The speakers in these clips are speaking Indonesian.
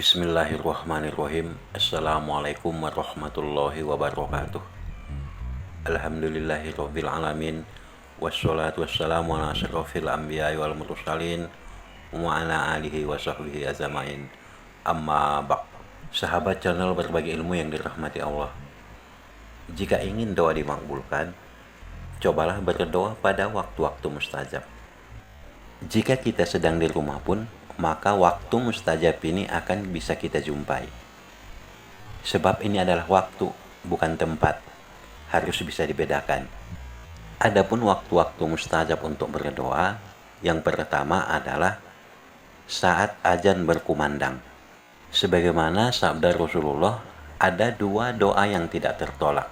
Bismillahirrahmanirrahim. Assalamualaikum warahmatullahi wabarakatuh. Alhamdulillahirabbil alamin. Wassalatu wassalamu ala asyrofil anbiya'i wal mursalin wa ala alihi wa sahbihi ajmain. Amma ba'd. Sahabat channel berbagi ilmu yang dirahmati Allah. Jika ingin doa dimakbulkan, cobalah berdoa pada waktu-waktu mustajab. Jika kita sedang di rumah pun, maka waktu mustajab ini akan bisa kita jumpai. Sebab ini adalah waktu, bukan tempat. Harus bisa dibedakan. Adapun waktu-waktu mustajab untuk berdoa, yang pertama adalah saat azan berkumandang. Sebagaimana sabda Rasulullah, ada dua doa yang tidak tertolak,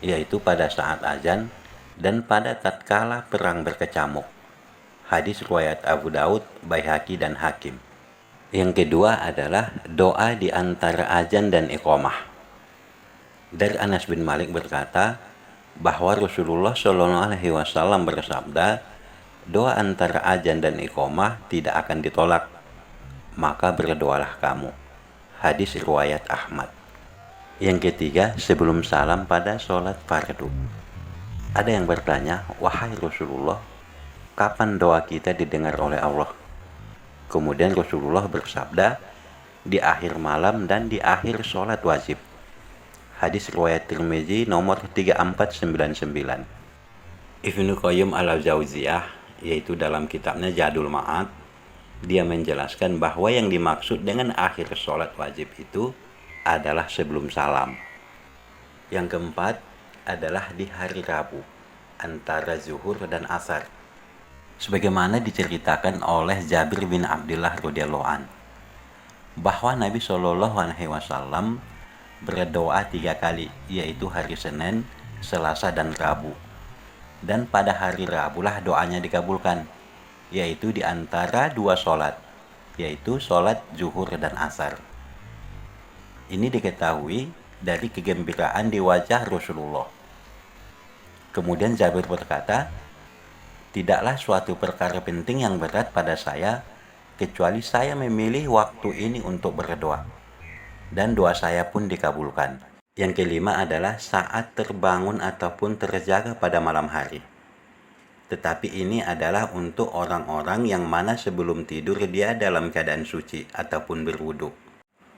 yaitu pada saat azan dan pada tatkala perang berkecamuk. Hadis riwayat Abu Daud, Baihaqi, dan Hakim. Yang kedua adalah doa di antara azan dan iqamah. Dari Anas bin Malik berkata bahwa Rasulullah SAW bersabda, doa antara azan dan iqamah tidak akan ditolak, maka berdoalah kamu. Hadis riwayat Ahmad. Yang ketiga, sebelum salam pada sholat fardu. Ada yang bertanya, wahai Rasulullah, kapan doa kita didengar oleh Allah? Kemudian Rasulullah bersabda, di akhir malam dan di akhir sholat wajib. Hadis riwayat Tirmizi nomor 3499. Ibnu Qayyim al-Jauziyah, yaitu dalam kitabnya Zadul Ma'ad, dia menjelaskan bahwa yang dimaksud dengan akhir sholat wajib itu adalah sebelum salam. Yang keempat adalah di hari Rabu, antara zuhur dan asar. Sebagaimana diceritakan oleh Jabir bin Abdullah radhiyallahu an, bahwa Nabi SAW berdoa 3 kali, yaitu hari Senin, Selasa, dan Rabu. Dan pada hari Rabu lah doanya dikabulkan, yaitu di antara 2 sholat, yaitu sholat zuhur dan asar. Ini diketahui dari kegembiraan di wajah Rasulullah. Kemudian Jabir berkata, tidaklah suatu perkara penting yang berat pada saya, kecuali saya memilih waktu ini untuk berdoa, dan doa saya pun dikabulkan. Yang kelima adalah saat terbangun ataupun terjaga pada malam hari. Tetapi ini adalah untuk orang-orang yang mana sebelum tidur dia dalam keadaan suci ataupun berwudu.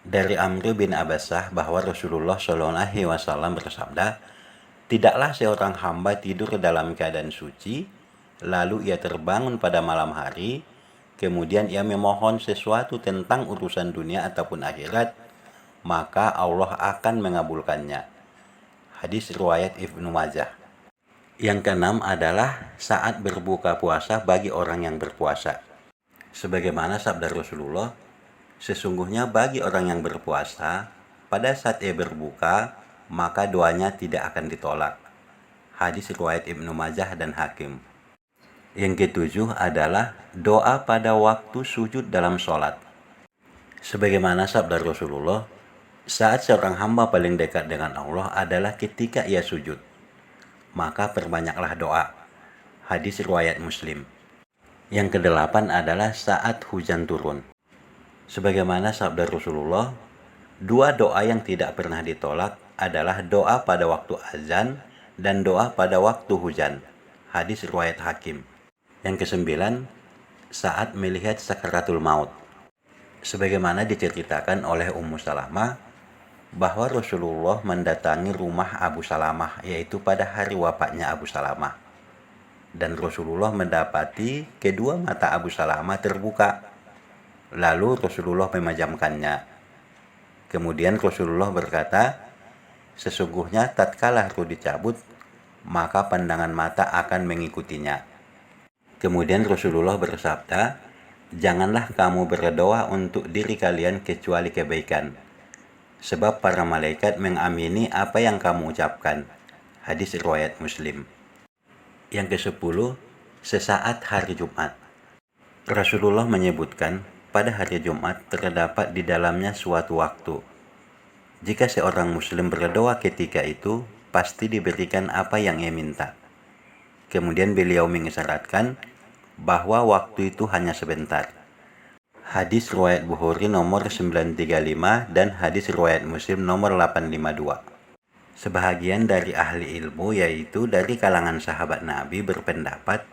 Dari Amr bin Abbasah bahwa Rasulullah SAW bersabda, tidaklah seorang hamba tidur dalam keadaan suci, lalu ia terbangun pada malam hari, kemudian ia memohon sesuatu tentang urusan dunia ataupun akhirat, maka Allah akan mengabulkannya. Hadis riwayat Ibnu Majah. Yang keenam adalah saat berbuka puasa bagi orang yang berpuasa. Sebagaimana sabda Rasulullah, sesungguhnya bagi orang yang berpuasa, pada saat ia berbuka, maka doanya tidak akan ditolak. Hadis riwayat Ibnu Majah dan Hakim. Yang ketujuh adalah doa pada waktu sujud dalam sholat. Sebagaimana sabda Rasulullah, saat seorang hamba paling dekat dengan Allah adalah ketika ia sujud, maka perbanyaklah doa. Hadis riwayat Muslim. Yang kedelapan adalah saat hujan turun. Sebagaimana sabda Rasulullah, 2 doa yang tidak pernah ditolak adalah doa pada waktu azan dan doa pada waktu hujan. Hadis riwayat Hakim. Yang kesembilan, saat melihat sakaratul maut. Sebagaimana diceritakan oleh Ummu Salamah, bahwa Rasulullah mendatangi rumah Abu Salamah, yaitu pada hari wafatnya Abu Salamah. Dan Rasulullah mendapati kedua mata Abu Salamah terbuka. Lalu Rasulullah memejamkannya. Kemudian Rasulullah berkata, sesungguhnya tatkala ruh dicabut, maka pandangan mata akan mengikutinya. Kemudian Rasulullah bersabda, janganlah kamu berdoa untuk diri kalian kecuali kebaikan, sebab para malaikat mengamini apa yang kamu ucapkan. Hadis riwayat Muslim. Yang ke-10, sesaat hari Jumat. Rasulullah menyebutkan pada hari Jumat terdapat di dalamnya suatu waktu. Jika seorang muslim berdoa ketika itu, pasti diberikan apa yang ia minta. Kemudian beliau mengisyaratkan bahwa waktu itu hanya sebentar. Hadis riwayat Bukhari nomor 935 dan hadis riwayat Muslim nomor 852. Sebahagian dari ahli ilmu yaitu dari kalangan sahabat Nabi berpendapat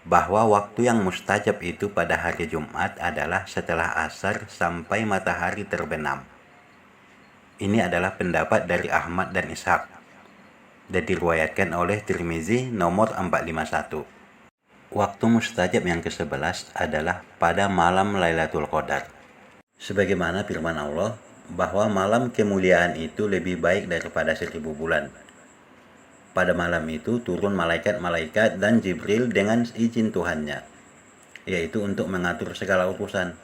bahwa waktu yang mustajab itu pada hari Jumat adalah setelah asar sampai matahari terbenam. Ini adalah pendapat dari Ahmad dan Ishaq dan diriwayatkan oleh Tirmizi nomor 451. Waktu mustajab yang ke-11 adalah pada malam Lailatul Qadar. Sebagaimana firman Allah, bahwa malam kemuliaan itu lebih baik daripada 1000 bulan. Pada malam itu turun malaikat-malaikat dan Jibril dengan izin Tuhannya, yaitu untuk mengatur segala urusan.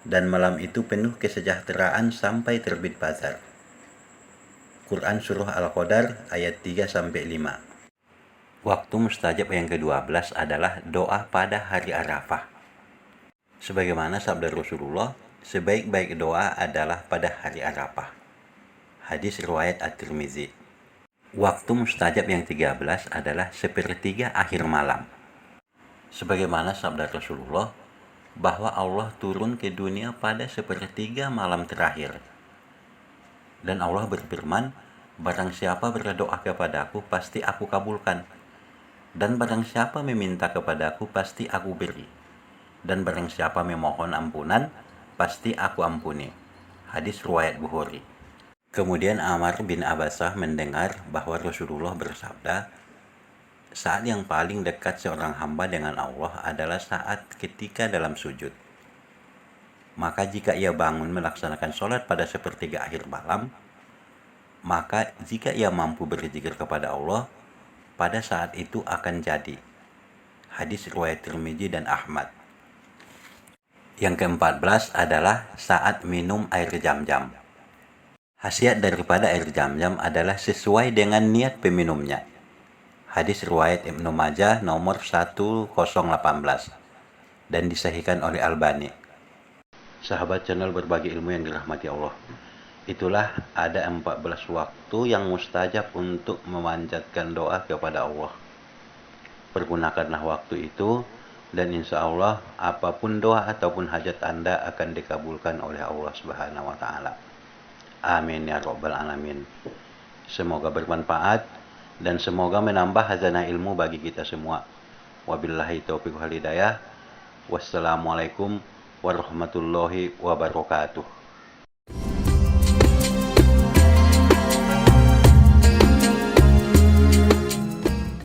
Dan malam itu penuh kesejahteraan sampai terbit fajar. Quran Surah Al-Qadar ayat 3-5. Waktu mustajab yang ke-12 adalah doa pada hari Arafah. Sebagaimana sabda Rasulullah, sebaik-baik doa adalah pada hari Arafah. Hadis riwayat At-Tirmizi. Waktu mustajab yang 13 adalah sepertiga akhir malam. Sebagaimana sabda Rasulullah, bahwa Allah turun ke dunia pada sepertiga malam terakhir. Dan Allah berfirman, barang siapa berdoa kepadaku, pasti aku kabulkan. Dan barang siapa meminta kepadaku, pasti aku beri. Dan barang siapa memohon ampunan, pasti aku ampuni. Hadis riwayat Bukhari. Kemudian Amr bin Abbasah mendengar bahwa Rasulullah bersabda, saat yang paling dekat seorang hamba dengan Allah adalah saat ketika dalam sujud. Maka jika ia bangun melaksanakan sholat pada sepertiga akhir malam, maka jika ia mampu berzikir kepada Allah, pada saat itu akan jadi. Hadis riwayat Tirmizi dan Ahmad. Yang ke-14 adalah saat minum air Zam-Zam. Khasiat daripada air Zam-Zam adalah sesuai dengan niat peminumnya. Hadis riwayat Ibnu Majah nomor 1018 dan disahihkan oleh Albani. Sahabat channel berbagi ilmu yang dirahmati Allah. Itulah ada 14 waktu yang mustajab untuk memanjatkan doa kepada Allah. Pergunakanlah waktu itu dan insya Allah apapun doa ataupun hajat Anda akan dikabulkan oleh Allah Subhanahu wa Ta'ala. Amin ya Rabbal Alamin. Semoga bermanfaat dan semoga menambah hazanah ilmu bagi kita semua. Wabillahi taufiq wal hidayah. Wassalamualaikum warahmatullahi wabarakatuh.